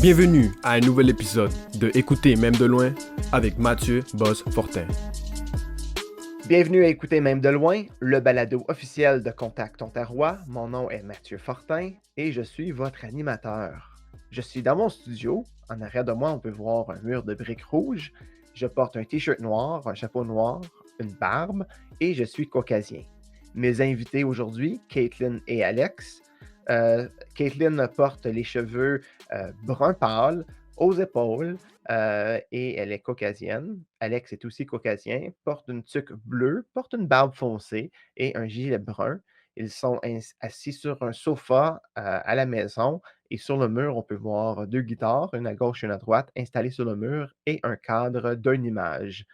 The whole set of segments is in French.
Bienvenue à un nouvel épisode de Écouter même de loin avec Mathieu Boss-Fortin. Bienvenue à Écouter même de loin, le balado officiel de Contact Ontario. Mon nom est Mathieu Fortin et je suis votre animateur. Je suis dans mon studio. En arrière de moi, on peut voir un mur de briques rouges. Je porte un t-shirt noir, un chapeau noir, une barbe et je suis caucasien. Mes invités aujourd'hui, Caitlin et Alex. Caitlin porte les cheveux brun pâle, aux épaules, et elle est caucasienne. Alex est aussi caucasien, porte une tuque bleue, porte une barbe foncée et un gilet brun. Ils sont assis sur un sofa à la maison et sur le mur, on peut voir deux guitares, une à gauche et une à droite, installées sur le mur et un cadre d'une image.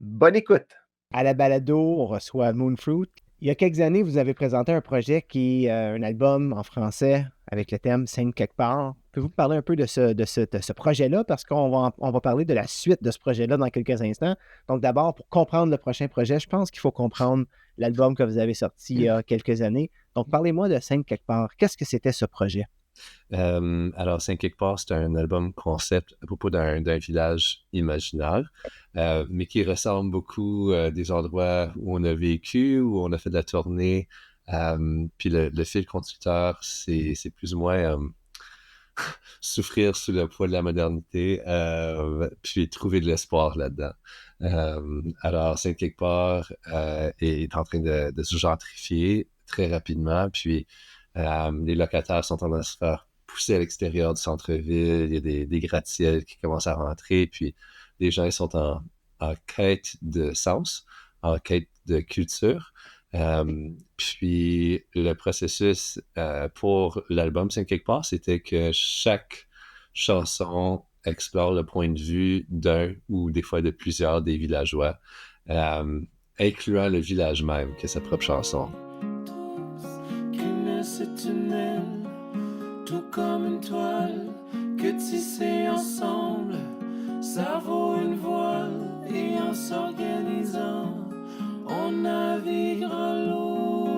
Bonne écoute! À la balado, on reçoit Moonfruit. Il y a quelques années, vous avez présenté un projet qui est un album en français avec le thème Scène quelque part. Pouvez-vous parler un peu de ce projet-là? Parce qu'on va parler de la suite de ce projet-là dans quelques instants. Donc d'abord, pour comprendre le prochain projet, je pense qu'il faut comprendre l'album que vous avez sorti il y a quelques années. Donc parlez-moi de Scène quelque part. Qu'est-ce que c'était ce projet? Alors, Scène quelque part, c'est un album concept à propos d'un village imaginaire, mais qui ressemble beaucoup à des endroits où on a vécu, où on a fait de la tournée. Puis le fil conducteur, c'est plus ou moins souffrir sous le poids de la modernité, puis trouver de l'espoir là-dedans. Alors, Scène quelque part est en train de se gentrifier très rapidement, puis les locataires sont en train de se faire pousser à l'extérieur du centre-ville, il y a des gratte-ciels qui commencent à rentrer, puis les gens ils sont en quête de sens, en quête de culture. Puis le processus pour l'album Scène quelque part, c'était que chaque chanson explore le point de vue d'un ou des fois de plusieurs des villageois, incluant le village même, qui est sa propre chanson. Tout comme une toile que tissée ensemble, ça vaut une voile et en s'organisant, on naviguera l'eau.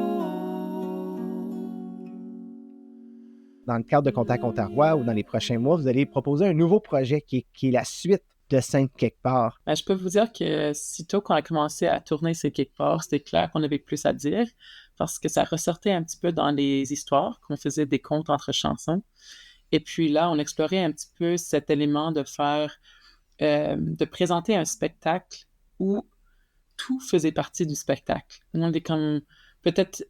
Dans le cadre de Contact Ontario ou dans les prochains mois, vous allez proposer un nouveau projet qui est la suite de Scène quelque part. Je peux vous dire que sitôt qu'on a commencé à tourner Scène quelque part, c'était clair qu'on avait plus à dire parce que ça ressortait un petit peu dans les histoires, qu'on faisait des contes entre chansons. Et puis là, on explorait un petit peu cet élément de de présenter un spectacle où tout faisait partie du spectacle. On est comme peut-être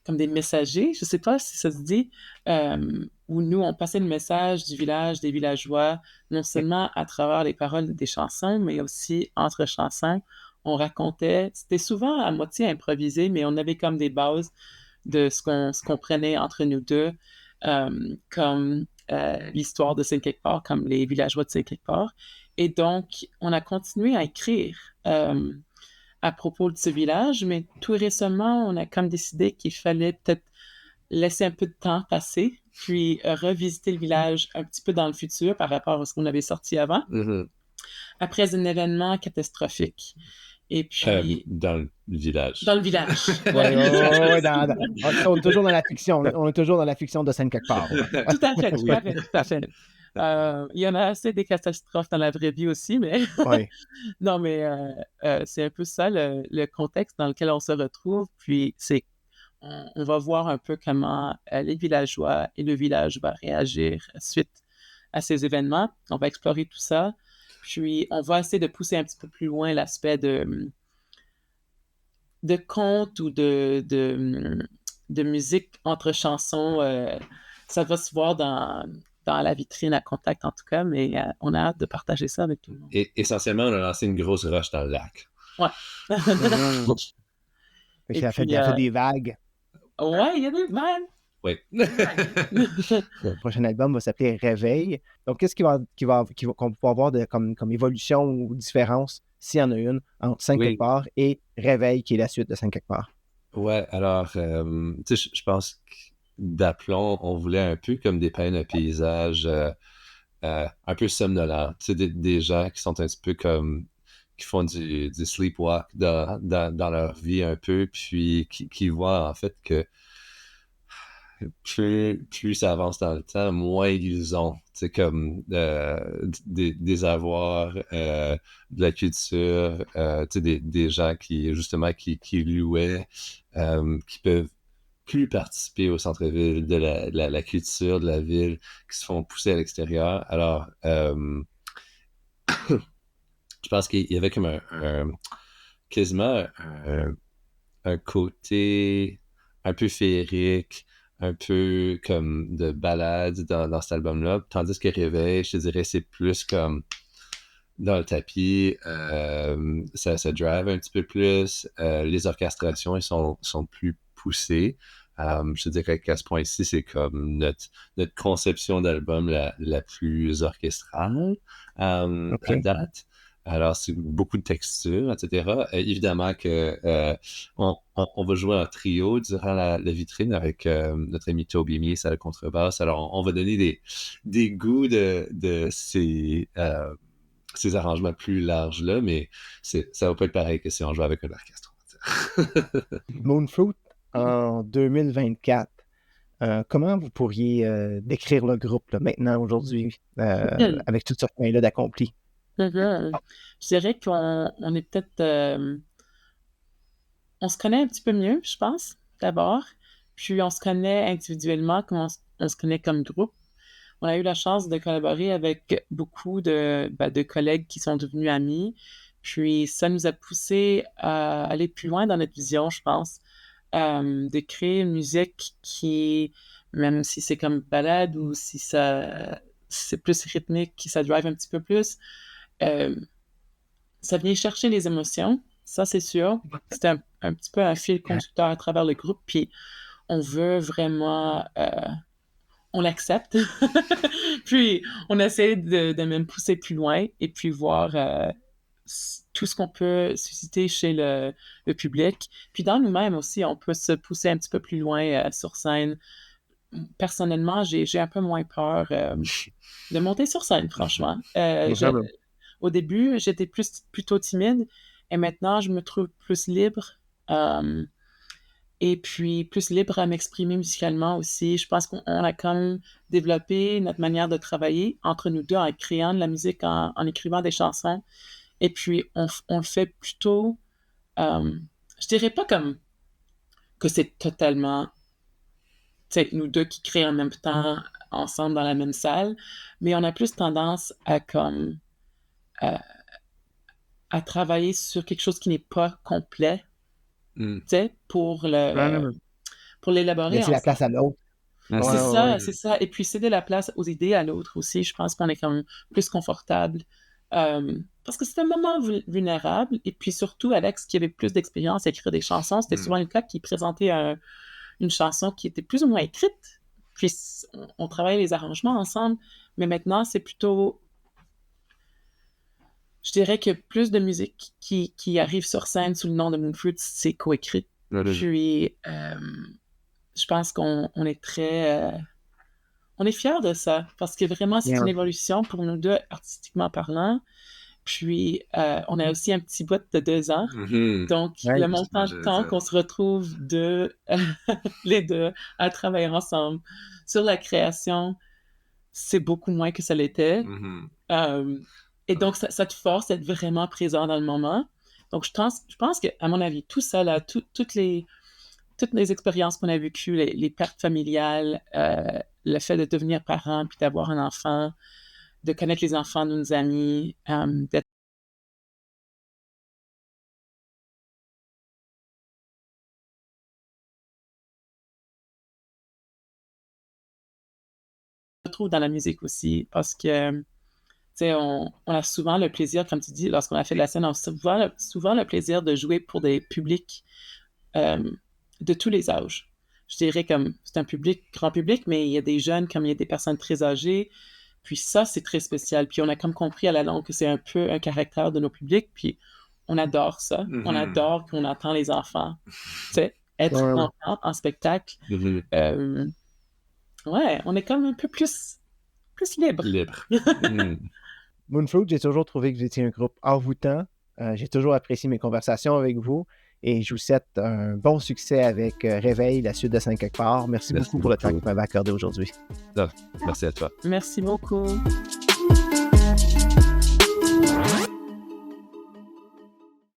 comme des messagers, je ne sais pas si ça se dit, où nous, on passait le message du village, des villageois, non seulement à travers les paroles des chansons, mais aussi entre chansons. On racontait, c'était souvent à moitié improvisé, mais on avait comme des bases de ce qu'on prenait entre nous deux, comme l'histoire de Scène quelque part, comme les villageois de Scène quelque part. Et donc, on a continué à écrire à propos de ce village, mais tout récemment, on a comme décidé qu'il fallait peut-être laisser un peu de temps passer, puis revisiter le village un petit peu dans le futur par rapport à ce qu'on avait sorti avant, après un événement catastrophique. Et puis... dans le village. Dans le village. On est toujours dans la fiction. On est toujours dans la fiction de Scène quelque part. Tout à fait, tout à fait. Il y en a assez des catastrophes dans la vraie vie aussi, mais... Oui. Non, mais c'est un peu ça le contexte dans lequel on se retrouve. Puis on va voir un peu comment les villageois et le village va réagir suite à ces événements. On va explorer tout ça. Puis on va essayer de pousser un petit peu plus loin l'aspect de conte ou de musique entre chansons. Ça va se voir dans la vitrine à Contact en tout cas, mais on a hâte de partager ça avec tout le monde. Et essentiellement, on a lancé une grosse roche dans le lac. Ouais. Ça fait des vagues. Ouais, il y a des vagues. Oui. Le prochain album va s'appeler Réveil. Donc, qu'est-ce qu'on peut avoir comme évolution ou différence, s'il y en a une, entre Scène quelque part et Réveil, qui est la suite de Scène quelque part? Ouais, alors, tu sais, je pense que d'Aplomb, on voulait un peu comme dépeindre un paysage un peu somnolent. Tu sais, des gens qui sont un petit peu comme qui font du sleepwalk dans leur vie un peu, puis qui voient en fait que plus ça avance dans le temps, moins ils ont. C'est comme des avoirs, de la culture, des gens qui, justement, qui louaient, qui peuvent plus participer au centre-ville de la culture de la ville, qui se font pousser à l'extérieur. Alors, je pense qu'il y avait comme quasiment un côté un peu féerique, un peu comme de balade dans cet album-là, tandis que Réveil, je te dirais, c'est plus comme dans le tapis, ça drive un petit peu plus, les orchestrations, elles sont plus poussées. Je te dirais qu'à ce point-ci, c'est comme notre conception d'album la plus orchestrale à date. Alors, c'est beaucoup de textures, etc. Évidemment que on va jouer en trio durant la vitrine avec notre ami Toby Meese à la contrebasse. Alors, on va donner des goûts de ces arrangements plus larges-là, mais ça va pas être pareil que si on joue avec un orchestre. Moonfruit, en 2024, comment vous pourriez décrire le groupe là, maintenant, aujourd'hui, avec tout ce chemin-là d'accompli? Je dirais qu'on est peut-être... on se connaît un petit peu mieux, je pense, d'abord. Puis on se connaît individuellement, comme on se connaît comme groupe. On a eu la chance de collaborer avec beaucoup de collègues qui sont devenus amis. Puis ça nous a poussé à aller plus loin dans notre vision, je pense, de créer une musique qui, même si c'est comme balade ou si c'est plus rythmique, qui ça drive un petit peu plus, ça vient chercher les émotions, ça c'est sûr. C'est un petit peu un fil conducteur à travers le groupe, puis on veut vraiment... on l'accepte. Puis on essaie de même pousser plus loin et puis voir tout ce qu'on peut susciter chez le public. Puis dans nous-mêmes aussi, on peut se pousser un petit peu plus loin sur scène. Personnellement, j'ai un peu moins peur de monter sur scène, franchement. Au début, j'étais plutôt timide et maintenant, je me trouve plus libre. Et puis plus libre à m'exprimer musicalement aussi. Je pense qu'on a quand même développé notre manière de travailler entre nous deux en créant de la musique, en écrivant des chansons. Et puis on le fait plutôt, je dirais pas comme que c'est totalement, tu sais, nous deux qui créons en même temps ensemble dans la même salle, mais on a plus tendance à comme à travailler sur quelque chose qui n'est pas complet, tu sais, pour l'élaborer Laisser la ensemble. place à l'autre. C'est ça. Et puis céder la place aux idées à l'autre aussi. Je pense qu'on est quand même plus confortable. Parce que c'est un moment vulnérable. Et puis surtout, Alex, qui avait plus d'expérience à écrire des chansons, c'était souvent le cas qui présentait une chanson qui était plus ou moins écrite. Puis on travaillait les arrangements ensemble. Mais maintenant, c'est plutôt... Je dirais que plus de musique qui arrive sur scène sous le nom de Moonfruit, c'est coécrite. Puis... je pense qu'on est très... on est fiers de ça, parce que vraiment, c'est une évolution pour nous deux, artistiquement parlant. Puis, on a aussi un petit bout de 2 ans. Donc, le montant de temps qu'on se retrouve les deux à travailler ensemble sur la création, c'est beaucoup moins que ça l'était. Et donc, ça te force à être vraiment présent dans le moment. Donc, je pense qu'à mon avis, tout ça, là, toutes les expériences qu'on a vécues, les pertes familiales, le fait de devenir parent, puis d'avoir un enfant, de connaître les enfants de nos amis, d'être retrouve dans la musique aussi, parce que, tu sais, on a souvent le plaisir, comme tu dis, lorsqu'on a fait de la scène, on a souvent le plaisir de jouer pour des publics de tous les âges. Je dirais comme c'est un public, grand public, mais il y a des jeunes comme il y a des personnes très âgées. Puis ça, c'est très spécial. Puis on a comme compris à la longue que c'est un peu un caractère de nos publics. Puis on adore ça. On adore qu'on entend les enfants, tu sais, être en spectacle. Ouais, on est comme un peu plus libre. Moonfruit, j'ai toujours trouvé que vous étiez un groupe envoûtant. J'ai toujours apprécié mes conversations avec vous. Et je vous souhaite un bon succès avec Réveil, la suite de 5 quelque part. Merci beaucoup pour le temps que vous m'avez accordé aujourd'hui. Merci à toi. Merci beaucoup.